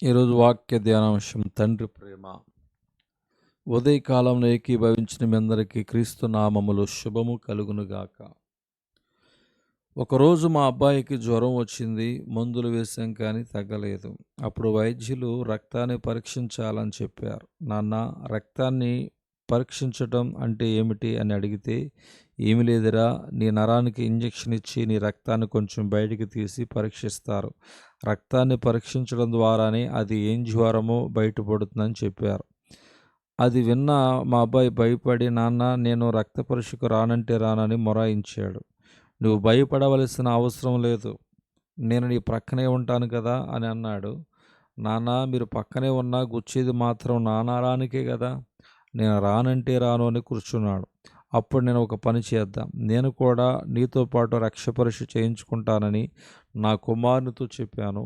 ఈరోజు వాక్య ధ్యానాంశం తండ్రి ప్రేమ. ఉదయకాలంలో ఏకీభవించిన మీ అందరికీ క్రీస్తు నామములో శుభము కలుగునుగాక. ఒకరోజు మా అబ్బాయికి జ్వరం వచ్చింది. మందులు వేశాం కానీ తగ్గలేదు. అప్పుడు వైద్యులు రక్తాన్ని పరీక్షించాలని చెప్పారు. నాన్న, రక్తాన్ని పరీక్షించటం అంటే ఏమిటి అని అడిగితే, ఏమి లేదురా, నీ నరానికి ఇంజెక్షన్ ఇచ్చి నీ రక్తాన్ని కొంచెం బయటికి తీసి పరీక్షిస్తారు. రక్తాన్ని పరీక్షించడం ద్వారానే అది ఏం జ్వరమో బయటపడుతుందని చెప్పారు. అది విన్న మా అబ్బాయి భయపడి, నాన్న, నేను రక్త పరీక్షకు రానంటే రానని మొరాయించాడు. నువ్వు భయపడవలసిన అవసరం లేదు, నేను నీ ప్రక్కనే ఉంటాను కదా అని అన్నాడు. నాన్న, మీరు పక్కనే ఉన్నా గుచ్చేది మాత్రం నా నరానికే కదా, నేను రానంటే రాను అని కూర్చున్నాడు. అప్పుడు నేను ఒక పని చేద్దాం, నేను కూడా నీతో పాటు రక్త పరీక్ష చేయించుకుంటానని నా కుమారునితో చెప్పాను.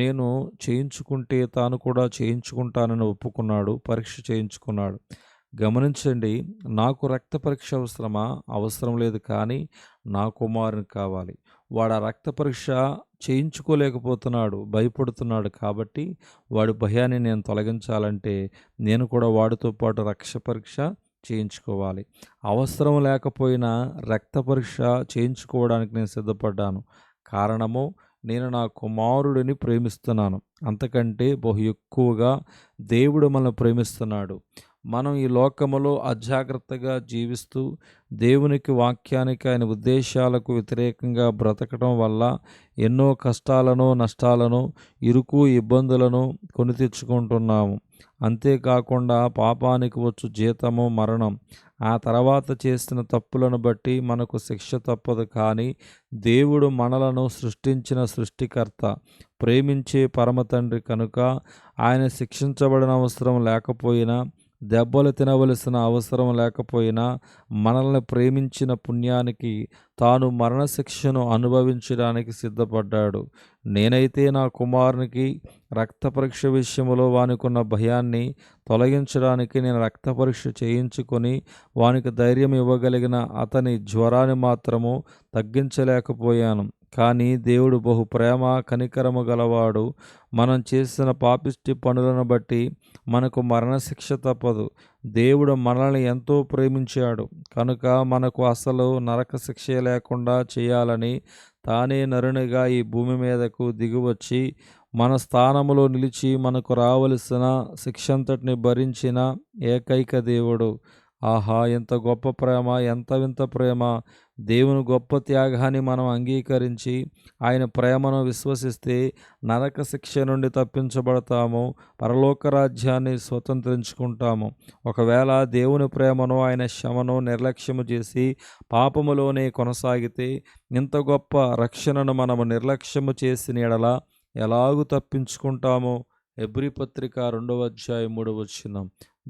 నేను చేయించుకుంటే తాను కూడా చేయించుకుంటానని ఒప్పుకున్నాడు. పరీక్ష చేయించుకున్నాడు. గమనించండి, నాకు రక్త పరీక్ష అవసరమా? అవసరం లేదు, కానీ నా కుమారునికి కావాలి. వాడు ఆ రక్త పరీక్ష చేయించుకోలేకపోతున్నాడు, భయపడుతున్నాడు. కాబట్టి వాడి భయాన్ని నేను తొలగించాలంటే నేను కూడా వాడితో పాటు రక్త పరీక్ష చేయించుకోవాలి. అవసరం లేకపోయినా రక్త పరీక్ష చేయించుకోవడానికి నేను సిద్ధపడ్డాను. కారణము, నేను నా కుమారుడిని ప్రేమిస్తున్నాను. అంతకంటే బహు ఎక్కువగా దేవుడు మనల్ని ప్రేమిస్తున్నాడు. మనం ఈ లోకములో అజాగ్రత్తగా జీవిస్తూ దేవునికి, వాక్యానికి, ఆయన ఉద్దేశాలకు వ్యతిరేకంగా బ్రతకడం వల్ల ఎన్నో కష్టాలను, నష్టాలను, ఇరుకు, ఇబ్బందులను కొని తెచ్చుకుంటున్నాము. అంతేకాకుండా పాపానికి వచ్చు జీతము మరణం. ఆ తర్వాత చేసిన తప్పులను బట్టి మనకు శిక్ష తప్పదు. కానీ దేవుడు మనలను సృష్టించిన సృష్టికర్త, ప్రేమించే పరమ తండ్రి కనుక ఆయన శిక్షించబడిన అవసరం లేకపోయినా, దెబ్బలు తినవలసిన అవసరం లేకపోయినా, మనల్ని ప్రేమించిన పుణ్యానికి తాను మరణశిక్షను అనుభవించడానికి సిద్ధపడ్డాడు. నేనైతే నా కుమారునికి రక్త పరీక్ష విషయంలో వానికున్న భయాన్ని తొలగించడానికి నేను రక్త పరీక్ష చేయించుకొని వానికి ధైర్యం ఇవ్వగలిగిన అతని జ్వరాన్ని మాత్రము తగ్గించలేకపోయాను. కానీ దేవుడు బహు ప్రేమ, కనికరము గలవాడు. మనం చేసిన పాపిష్టి పనులను బట్టి మనకు మరణశిక్ష తప్పదు. దేవుడు మనల్ని ఎంతో ప్రేమించాడు కనుక మనకు అసలు నరక శిక్ష లేకుండా చేయాలని తానే నరునిగా ఈ భూమి మీదకు దిగివచ్చి మన స్థానములో నిలిచి మనకు రావలసిన శిక్షంతటిని భరించిన ఏకైక దేవుడు. ఆహా, ఎంత గొప్ప ప్రేమ, ఎంత వింత ప్రేమ! దేవుని గొప్ప త్యాగాన్ని మనం అంగీకరించి ఆయన ప్రేమను విశ్వసిస్తే నరక శిక్ష నుండి తప్పించబడతాము, పరలోక రాజ్యాన్ని స్వతంత్రించుకుంటాము. ఒకవేళ దేవుని ప్రేమను, ఆయన క్షమను నిర్లక్ష్యము చేసి పాపములోనే కొనసాగితే ఇంత గొప్ప రక్షణను మనము నిర్లక్ష్యము చేసిన ఎడల ఎలాగూ తప్పించుకుంటామో. హెబ్రీ పత్రిక 2:3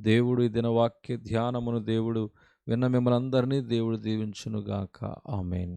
దేవుడు ఈ దినవాక్య ధ్యానమును దేవుడు విన్న మిమ్మల్ని అందరినీ దేవుడు దీవించునుగాక. ఆమేన్.